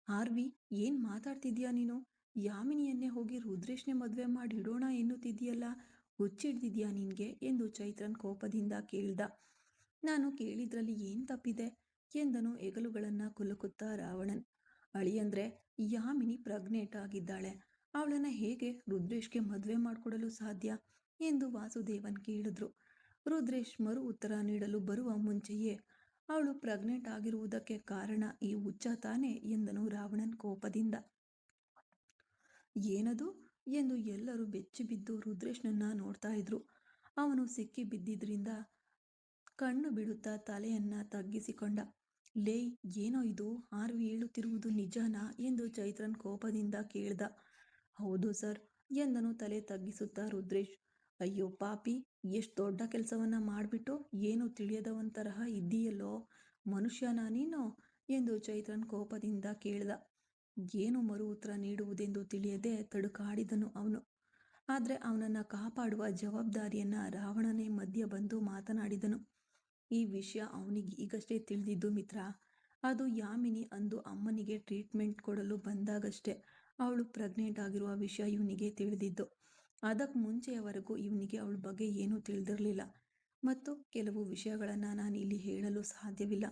[SPEAKER 1] ಆರ್ವಿ, ಏನ್ ಮಾತಾಡ್ತಿದ್ಯಾ ನೀನು? ಯಾಮಿನಿಯನ್ನೇ ಹೋಗಿ ರುದ್ರೇಶ್ನೇ ಮದುವೆ ಮಾಡಿ ಇಡೋಣ ಎನ್ನುತ್ತಿದೆಯಲ್ಲ, ಹುಚ್ಚಿಡ್ದಿದ್ಯಾ ನಿನ್ಗೆ ಎಂದು ಚೈತ್ರನ್ ಕೋಪದಿಂದ ಕೇಳ್ದ. ನಾನು ಕೇಳಿದ್ರಲ್ಲಿ ಏನ್ ತಪ್ಪಿದೆ ಎಂದನು ಹೆಗಲುಗಳನ್ನ ಕುಲುಕುತ್ತಾ ರಾವಣನ್. ಅಳಿಯಂದ್ರೆ, ಯಾಮಿನಿ ಪ್ರೆಗ್ನೆಂಟ್ ಆಗಿದ್ದಾಳೆ, ಅವಳನ್ನ ಹೇಗೆ ರುದ್ರೇಶ್ಗೆ ಮದುವೆ ಮಾಡಿಕೊಡಲು ಸಾಧ್ಯ ಎಂದು ವಾಸುದೇವನ್ ಕೇಳಿದ್ರು. ರುದ್ರೇಶ್ ಮರು ಉತ್ತರ ನೀಡಲು ಬರುವ ಮುಂಚೆಯೇ, ಅವಳು ಪ್ರೆಗ್ನೆಂಟ್ ಆಗಿರುವುದಕ್ಕೆ ಕಾರಣ ಈ ಹುಚ್ಚ ತಾನೆ ಎಂದನು ರಾವಣನ್ ಕೋಪದಿಂದ. ಏನದು ಎಂದು ಎಲ್ಲರೂ ಬೆಚ್ಚಿಬಿದ್ದು ರುದ್ರೇಶ್ನನ್ನ ನೋಡ್ತಾ ಇದ್ರು. ಅವನು ಸಿಕ್ಕಿ ಬಿದ್ದಿದ್ರಿಂದ ಕಣ್ಣು ಬಿಡುತ್ತಾ ತಲೆಯನ್ನ ತಗ್ಗಿಸಿಕೊಂಡ. ಲೇ, ಏನೋ ಇದು, ಆರ್ವಿ ಹೇಳುತ್ತಿರುವುದು ನಿಜಾನಾ ಎಂದು ಚೈತ್ರನ್ ಕೋಪದಿಂದ ಕೇಳ್ದ. ಹೌದು ಸರ್ ಎಂದನು ತಲೆ ತಗ್ಗಿಸುತ್ತಾ ರುದ್ರೇಶ್. ಅಯ್ಯೋ ಪಾಪಿ, ಎಷ್ಟು ದೊಡ್ಡ ಕೆಲಸವನ್ನ ಮಾಡ್ಬಿಟ್ಟು ಏನು ತಿಳಿಯದವನ್ ತರಹ ಇದ್ದೀಯಲ್ಲೋ, ಮನುಷ್ಯನಾ ನೀನು ಎಂದು ಚೈತ್ರನ್ ಕೋಪದಿಂದ ಕೇಳ್ದ. ಏನು ಮರು ಉತ್ತರ ನೀಡುವುದೆಂದು ತಿಳಿಯದೆ ತಡುಕಾಡಿದನು ಅವನು. ಆದ್ರೆ ಅವನನ್ನ ಕಾಪಾಡುವ ಜವಾಬ್ದಾರಿಯನ್ನ ರಾವಣನೇ ಮಧ್ಯ ಬಂದು ಮಾತನಾಡಿದನು. ಈ ವಿಷಯ ಅವನಿಗೆ ಈಗಷ್ಟೇ ತಿಳಿದಿದ್ದು ಮಿತ್ರ. ಅದು ಯಾಮಿನಿ ಅಂದು ಅಮ್ಮನಿಗೆ ಟ್ರೀಟ್ಮೆಂಟ್ ಕೊಡಲು ಬಂದಾಗಷ್ಟೇ ಅವಳು ಪ್ರೆಗ್ನೆಂಟ್ ಆಗಿರುವ ವಿಷಯ ಇವನಿಗೆ ತಿಳಿದಿದ್ದು. ಅದಕ್ಕೆ ಮುಂಚೆಯವರೆಗೂ ಇವನಿಗೆ ಅವಳ ಬಗ್ಗೆ ಏನೂ ತಿಳಿದಿರಲಿಲ್ಲ. ಮತ್ತು ಕೆಲವು ವಿಷಯಗಳನ್ನ ನಾನು ಇಲ್ಲಿ ಹೇಳಲು ಸಾಧ್ಯವಿಲ್ಲ.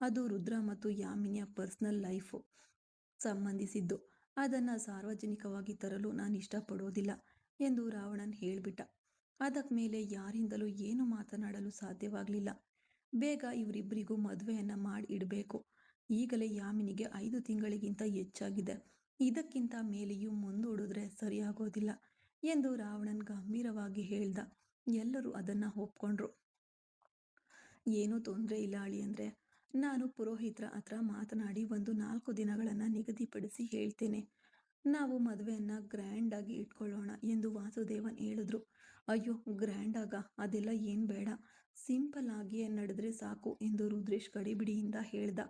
[SPEAKER 1] ಅದು ರುದ್ರ ಮತ್ತು ಯಾಮಿನಿಯ ಪರ್ಸನಲ್ ಲೈಫು ಸಂಬಂಧಿಸಿದ್ದು. ಅದನ್ನ ಸಾರ್ವಜನಿಕವಾಗಿ ತರಲು ನಾನು ಇಷ್ಟಪಡೋದಿಲ್ಲ ಎಂದು ರಾವಣನ್ ಹೇಳ್ಬಿಟ್ಟ. ಅದಕ್ಕೆ ಮೇಲೆ ಯಾರಿಂದಲೂ ಏನು ಮಾತನಾಡಲು ಸಾಧ್ಯವಾಗಲಿಲ್ಲ. ಬೇಗ ಇವರಿಬ್ಬರಿಗೂ ಮದುವೆಯನ್ನ ಮಾಡಿ ಇಡಬೇಕು. ಈಗಲೇ ಯಾಮಿನಿಗೆ 5 ತಿಂಗಳಿಗಿಂತ ಹೆಚ್ಚಾಗಿದೆ. ಇದಕ್ಕಿಂತ ಮೇಲೆಯೂ ಮುಂದೂಡಿದ್ರೆ ಸರಿಯಾಗೋದಿಲ್ಲ ಎಂದು ರಾವಣನ್ ಗಂಭೀರವಾಗಿ ಹೇಳ್ದ. ಎಲ್ಲರೂ ಅದನ್ನ ಒಪ್ಕೊಂಡ್ರು. ಏನೂ ತೊಂದರೆ ಇಲ್ಲ ಅಳಿಯಂದ್ರೆ, ನಾನು ಪುರೋಹಿತರ ಹತ್ರ ಮಾತನಾಡಿ ಒಂದು 4 ದಿನಗಳನ್ನ ನಿಗದಿಪಡಿಸಿ ಹೇಳ್ತೇನೆ. ನಾವು ಮದುವೆಯನ್ನ ಗ್ರ್ಯಾಂಡ್ ಆಗಿ ಇಟ್ಕೊಳ್ಳೋಣ ಎಂದು ವಾಸುದೇವನ್ ಹೇಳಿದ್ರು. ಅಯ್ಯೋ, ಗ್ರ್ಯಾಂಡ್ ಆಗ? ಅದೆಲ್ಲ ಏನ್ ಬೇಡ, ಸಿಂಪಲ್ ಆಗಿಯೇ ನಡೆದ್ರೆ ಸಾಕು ಎಂದು ರುದ್ರೇಶ್ ಗಡಿಬಿಡಿಯಿಂದ ಹೇಳ್ದ.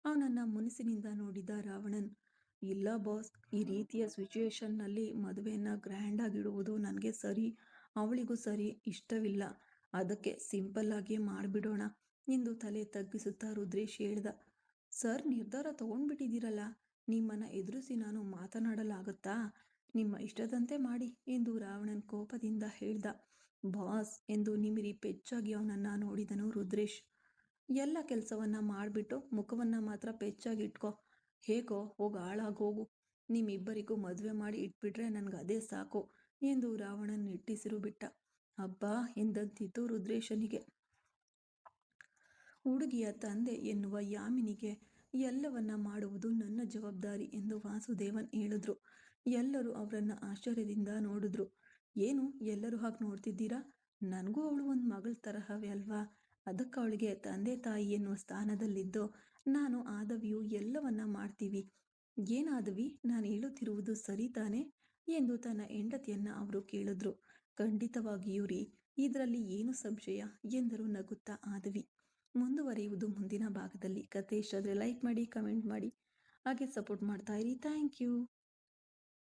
[SPEAKER 1] ಅವನನ್ನ ಮುನಿಸಿನಿಂದ ನೋಡಿದ ರಾವಣನ್, ಇಲ್ಲ ಬಾಸ್, ಈ ರೀತಿಯ ಸಿಚುಯೇಷನ್ ನಲ್ಲಿ ಮದುವೆಯನ್ನ ಗ್ರ್ಯಾಂಡ್ ಆಗಿಡುವುದು ನನಗೆ ಸರಿ, ಅವಳಿಗೂ ಸರಿ ಇಷ್ಟವಿಲ್ಲ. ಅದಕ್ಕೆ ಸಿಂಪಲ್ ಆಗಿಯೇ ಮಾಡಿಬಿಡೋಣ ಎಂದು ತಲೆ ತಗ್ಗಿಸುತ್ತಾ ರುದ್ರೇಶ್ ಹೇಳ್ದ. ಸರ್, ನಿರ್ಧಾರ ತಗೊಂಡ್ಬಿಟ್ಟಿದ್ದೀರಲ್ಲ, ನಿಮ್ಮನ್ನ ಎದುರಿಸಿ ನಾನು ಮಾತನಾಡಲಾಗತ್ತಾ? ನಿಮ್ಮ ಇಷ್ಟದಂತೆ ಮಾಡಿ ಎಂದು ರಾವಣನ್ ಕೋಪದಿಂದ ಹೇಳ್ದ. ಬಾಸ್ ಎಂದು ನಿಮಿರಿ ಪೆಚ್ಚಾಗಿ ಅವನನ್ನ ನೋಡಿದನು ರುದ್ರೇಶ್. ಎಲ್ಲ ಕೆಲಸವನ್ನ ಮಾಡ್ಬಿಟ್ಟು ಮುಖವನ್ನ ಮಾತ್ರ ಪೆಚ್ಚಾಗಿ ಇಟ್ಕೋ. ಹೇಗೋ ಹೋಗಿ ಹಾಳಾಗೋಗು. ನಿಮ್ಮಿಬ್ಬರಿಗೂ ಮದುವೆ ಮಾಡಿ ಇಟ್ಬಿಟ್ರೆ ನನ್ಗೆ ಅದೇ ಸಾಕು ಎಂದು ರಾವಣನ್ ನಿಟ್ಟುಸಿರು ಬಿಟ್ಟ. ಅಬ್ಬಾ ಎಂದಂತಿತ್ತು ರುದ್ರೇಶನಿಗೆ. ಹುಡುಗಿಯ ತಂದೆ ಎನ್ನುವ ಯಾಮಿನಿಗೆ ಎಲ್ಲವನ್ನ ಮಾಡುವುದು ನನ್ನ ಜವಾಬ್ದಾರಿ ಎಂದು ವಾಸುದೇವನ್ ಹೇಳಿದ್ರು. ಎಲ್ಲರೂ ಅವರನ್ನ ಆಶ್ಚರ್ಯದಿಂದ ನೋಡಿದ್ರು. ಏನು ಎಲ್ಲರೂ ಹಾಗೆ ನೋಡ್ತಿದ್ದೀರಾ? ನನಗೂ ಅವಳು ಒಂದು ಮಗಳ ತರಹವೇ ಅಲ್ವಾ? ಅದಕ್ಕೆ ಅವಳಿಗೆ ತಂದೆ ತಾಯಿ ಎನ್ನುವ ಸ್ಥಾನದಲ್ಲಿದ್ದು ನಾನು ಆದವಿಯು ಎಲ್ಲವನ್ನ ಮಾಡ್ತೀವಿ. ಏನಾದವಿ, ನಾನು ಹೇಳುತ್ತಿರುವುದು ಸರಿ ತಾನೆ ಎಂದು ತನ್ನ ಹೆಂಡತಿಯನ್ನ ಅವರು ಕೇಳಿದ್ರು. ಖಂಡಿತವಾಗಿಯೂ ರೀ, ಇದರಲ್ಲಿ ಏನು ಸಂಶಯ ಎಂದರು ನಗುತ್ತಾ ಆದವಿ. ಮುಂದುವರಿಯುವುದು ಮುಂದಿನ ಭಾಗದಲ್ಲಿ. ಕತೆ ಇಷ್ಟ ಆದರೆ ಲೈಕ್ ಮಾಡಿ, ಕಮೆಂಟ್ ಮಾಡಿ, ಹಾಗೆ ಸಪೋರ್ಟ್ ಮಾಡ್ತಾ ಇರಿ. Thank you.